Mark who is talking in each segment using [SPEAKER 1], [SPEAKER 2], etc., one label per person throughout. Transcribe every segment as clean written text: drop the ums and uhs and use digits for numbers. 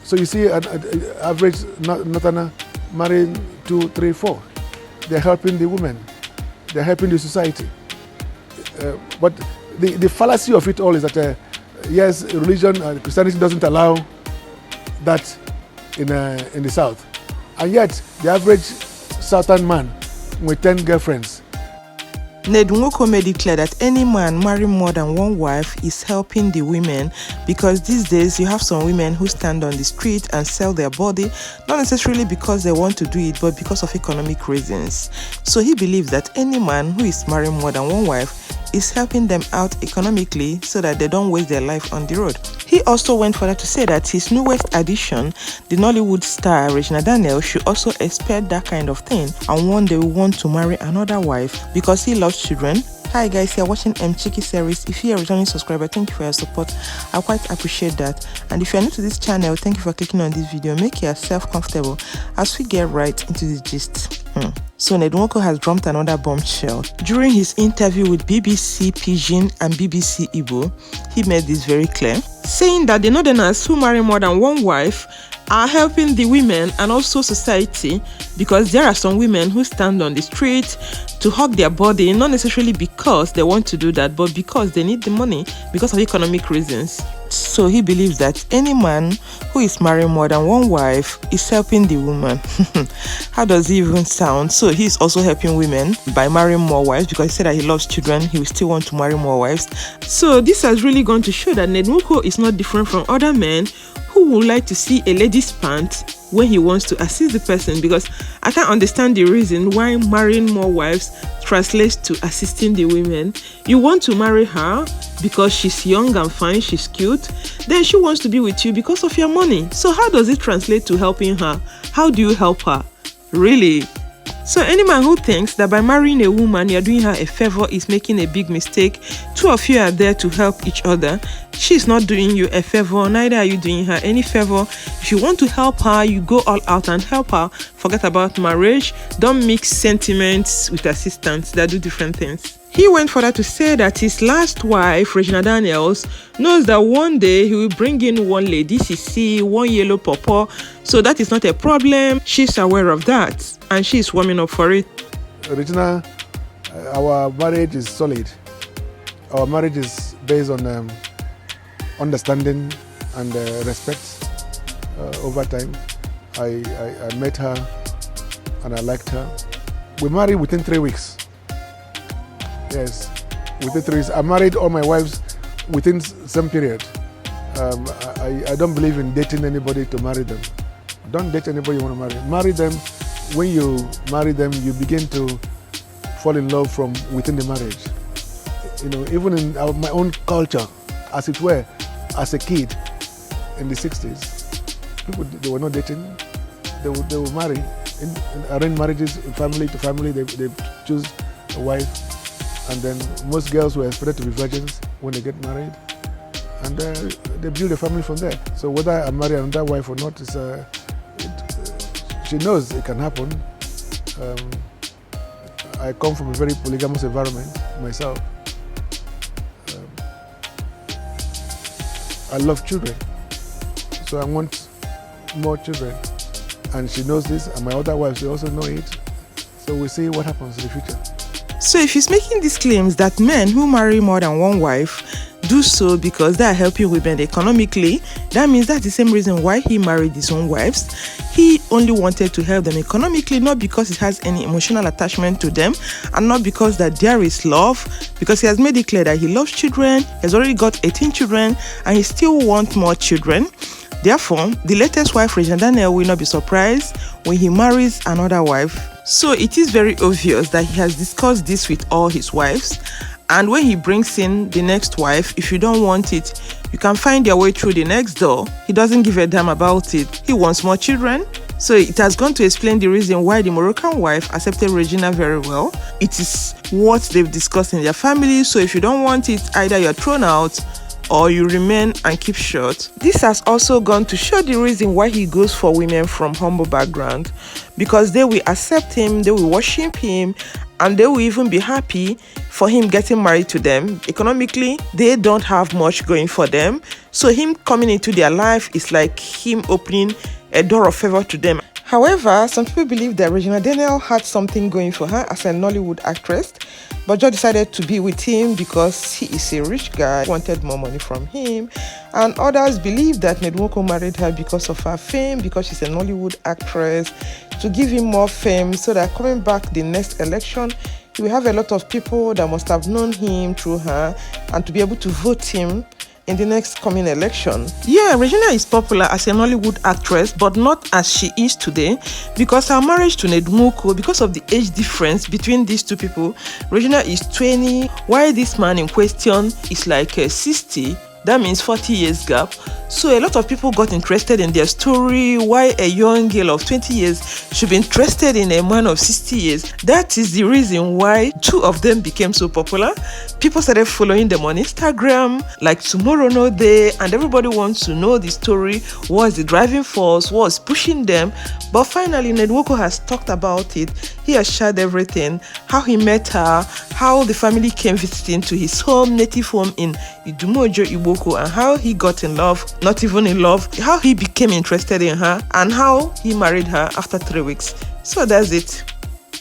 [SPEAKER 1] So you see, an average Northerner marrying 2, 3, 4. They're helping the women. They're helping the society. But the fallacy of it all is that, yes, religion and Christianity doesn't allow that in the South. And yet, the average Southern man with 10 girlfriends.
[SPEAKER 2] Ned Nwoko made it clear that any man marrying more than one wife is helping the women, because these days you have some women who stand on the street and sell their body, not necessarily because they want to do it, but because of economic reasons. So he believes that any man who is marrying more than one wife is helping them out economically so that they don't waste their life on the road. He also went further to say that his newest addition, the Nollywood star Regina Daniels, should also expect that kind of thing and one day will want to marry another wife because he loves children. Hi guys, you're watching Mchikky series. If you're a returning subscriber, thank you for your support. I quite appreciate that. And if you're new to this channel, thank you for clicking on this video. Make yourself comfortable as we get right into the gist. So Ned Nwoko has dropped another bombshell. During his interview with BBC Pidgin and BBC Igbo, he made this very clear, saying that the Northerners who marry more than one wife are helping the women and also society, because there are some women who stand on the street to hug their body, not necessarily because they want to do that, but because they need the money because of economic reasons. So he believes that any man who is marrying more than one wife is helping the woman. How does it even sound? So he's also helping women by marrying more wives, because he said that he loves children, he will still want to marry more wives. So this has really gone to show that Ned Nwoko is not different from other men who would like to see a lady's pant when he wants to assist the person, because I can't understand the reason why marrying more wives translates to assisting the women. You want to marry her because she's young and fine, she's cute, then she wants to be with you because of your money. So how does it translate to helping her? How do you help her? Really? So any man who thinks that by marrying a woman you're doing her a favor is making a big mistake. Two of you are there to help each other. She's not doing you a favor, neither are you doing her any favor. If you want to help her, you go all out and help her. Forget about marriage. Don't mix sentiments with assistance. They do different things. He went further to say that his last wife, Regina Daniels, knows that one day he will bring in one lady, CC, one yellow pawpaw, so that is not a problem. She's aware of that and she's warming up for it.
[SPEAKER 1] Regina, our marriage is solid. Our marriage is based on understanding and respect over time. I met her and I liked her. We married within 3 weeks. Yes, within 3 weeks. I married all my wives within some period. I don't believe in dating anybody to marry them. Don't date anybody you want to marry. Marry them. When you marry them, you begin to fall in love from within the marriage. You know, even in my own culture, as it were, as a kid in the 60s, people, they were not dating. They would marry. In arranged marriages, family to family, they choose a wife. And then most girls were expected to be virgins when they get married, and they build a family from there. So whether I marry another wife or not, she knows it can happen. I come from a very polygamous environment myself. I love children, so I want more children, and she knows this, and my other wives, they also know it. So we'll see what happens in the future.
[SPEAKER 2] So if he's making these claims that men who marry more than one wife do so because they are helping women economically, that means that's the same reason why he married his own wives. He only wanted to help them economically, not because he has any emotional attachment to them, and not because that there is love, because he has made it clear that he loves children, he has already got 18 children, and he still wants more children. Therefore, the latest wife, Regina Daniels, will not be surprised when he marries another wife. So it is very obvious that he has discussed this with all his wives, and when he brings in the next wife, if you don't want it, you can find your way through the next door. He doesn't give a damn about it. He wants more children. So it has gone to explain the reason why the Moroccan wife accepted Regina very well. It is what they've discussed in their family. So if you don't want it, either you're thrown out or you remain and keep short. This has also gone to show the reason why he goes for women from humble background, because they will accept him, they will worship him, and they will even be happy for him getting married to them. Economically, they don't have much going for them, so him coming into their life is like him opening a door of favor to them. However, some people believe that Regina Daniels had something going for her as a Nollywood actress, but just decided to be with him because he is a rich guy, wanted more money from him. And others believe that Ned Nwoko married her because of her fame, because she's a Nollywood actress, to give him more fame so that coming back the next election, he will have a lot of people that must have known him through her and to be able to vote him in the next coming election. Yeah, Regina is popular as a Nollywood actress, but not as she is today, because her marriage to Ned Nwoko, because of the age difference between these two people, Regina is 20, while this man in question is like 60. That means 40 years gap. So a lot of people got interested in their story. Why a young girl of 20 years should be interested in a man of 60 years? That is the reason why two of them became so popular. People started following them on Instagram, like Tomorrow No Day, and everybody wants to know the story. What's the driving force? What's pushing them? But finally, Ned Nwoko has talked about it. He has shared everything, how he met her, how the family came visiting to his home, native home in Idumojo, Igboko, and how he got in love, not even in love, how he became interested in her, and how he married her after 3 weeks. So that's it.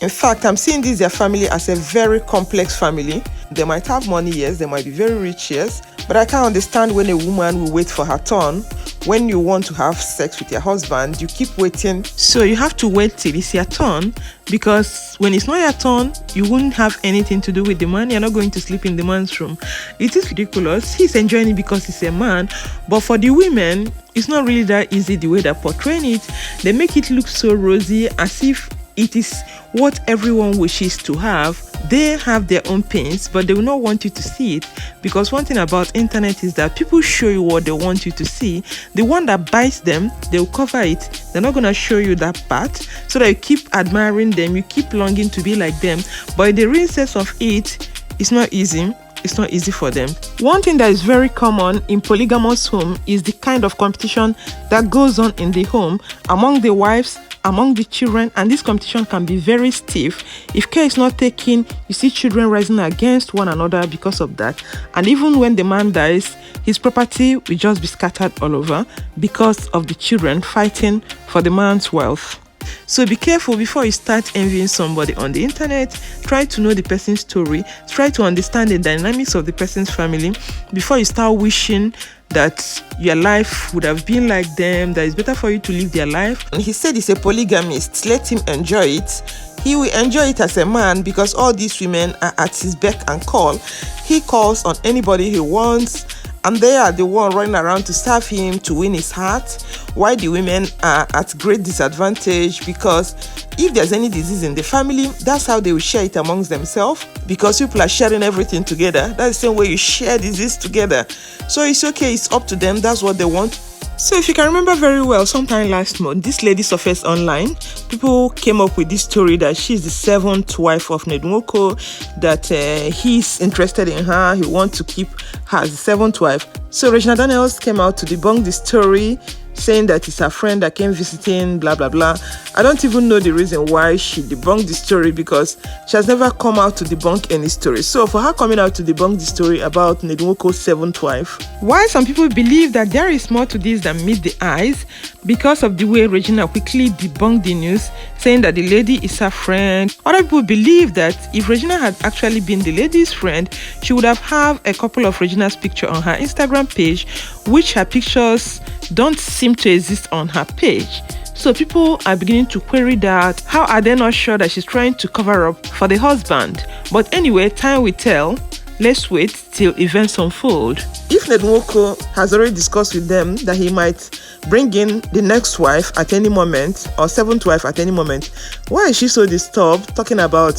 [SPEAKER 2] In fact, I'm seeing this their family as a very complex family. They might have money, yes, they might be very rich, yes, but I can't understand when a woman will wait for her turn. When you want to have sex with your husband, you keep waiting. So you have to wait till it's your turn, because when it's not your turn, you won't have anything to do with the man. You're not going to sleep in the man's room. It is ridiculous. He's enjoying it because he's a man, but for the women, it's not really that easy the way they're portraying it. They make it look so rosy, as if it is what everyone wishes to have. They have their own pains, but they will not want you to see it, because one thing about internet is that people show you what they want you to see. The one that bites them, they'll cover it. They're not going to show you that part, so that you keep admiring them, you keep longing to be like them. But in the real sense of it, it's not easy. It's not easy for them. One thing that is very common in polygamous home is the kind of competition that goes on in the home among the wives, among the children, and this competition can be very stiff. If care is not taken, you see children rising against one another because of that. And even when the man dies, his property will just be scattered all over because of the children fighting for the man's wealth. So be careful before you start envying somebody on the internet. Try to know the person's story. Try to understand the dynamics of the person's family before you start wishing that your life would have been like them, that it's better for you to live their life. And he said he's a polygamist. Let him enjoy it. He will enjoy it as a man, because all these women are at his beck and call. He calls on anybody he wants, and they are the one running around to serve him, to win his heart, while the women are at great disadvantage, because if there's any disease in the family, that's how they will share it amongst themselves, because people are sharing everything together. That's the same way you share disease together. So it's okay, it's up to them, that's what they want. So if you can remember very well, sometime last month, this lady surfaced online. People came up with this story that she's the 7th wife of Ned Nwoko, that he's interested in her, he wants to keep her as the 7th wife. So Regina Daniels came out to debunk the story, saying that it's her friend that came visiting, blah, blah, blah. I don't even know the reason why she debunked the story, because she has never come out to debunk any story. So for her coming out to debunk the story about Ned Nwoko's 7th wife, why some people believe that there is more to this than meets the eyes, because of the way Regina quickly debunked the news, saying that the lady is her friend. Other people believe that if Regina had actually been the lady's friend, she would have a couple of Regina's pictures on her Instagram page, which her pictures don't seem to exist on her page. So people are beginning to query that. How are they not sure that she's trying to cover up for the husband? But anyway, time will tell. Let's wait till events unfold. If Ned Nwoko has already discussed with them that he might bring in the next wife at any moment, or 7th wife at any moment, why is she so disturbed talking about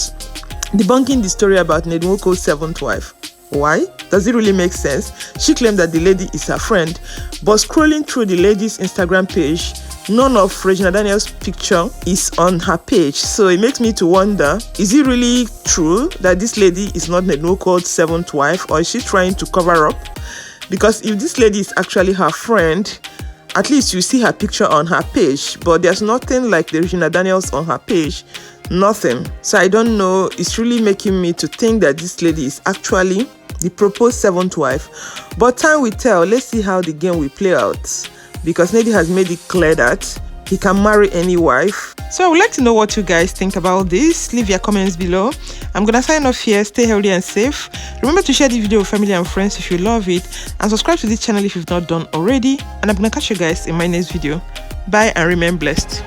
[SPEAKER 2] debunking the story about Ned Nwoko's 7th wife? Why? Does it really make sense? She claimed that the lady is her friend, but scrolling through the lady's Instagram page, none of Regina Daniels' picture is on her page. So it makes me to wonder, is it really true that this lady is not Ned Nwoko's 7th wife, or is she trying to cover up? Because if this lady is actually her friend, at least you see her picture on her page, but there's nothing like the Regina Daniels on her page Nothing. So I don't know. It's really making me to think that this lady is actually the proposed seventh wife. But time will tell. Let's see how the game will play out, because Ned has made it clear that he can marry any wife. So I would like to know what you guys think about this. Leave your comments below. I'm gonna sign off here. Stay healthy and safe. Remember to share this video with family and friends if you love it, and subscribe to this channel if you've not done already. And I'm gonna catch you guys in my next video. Bye and remain blessed.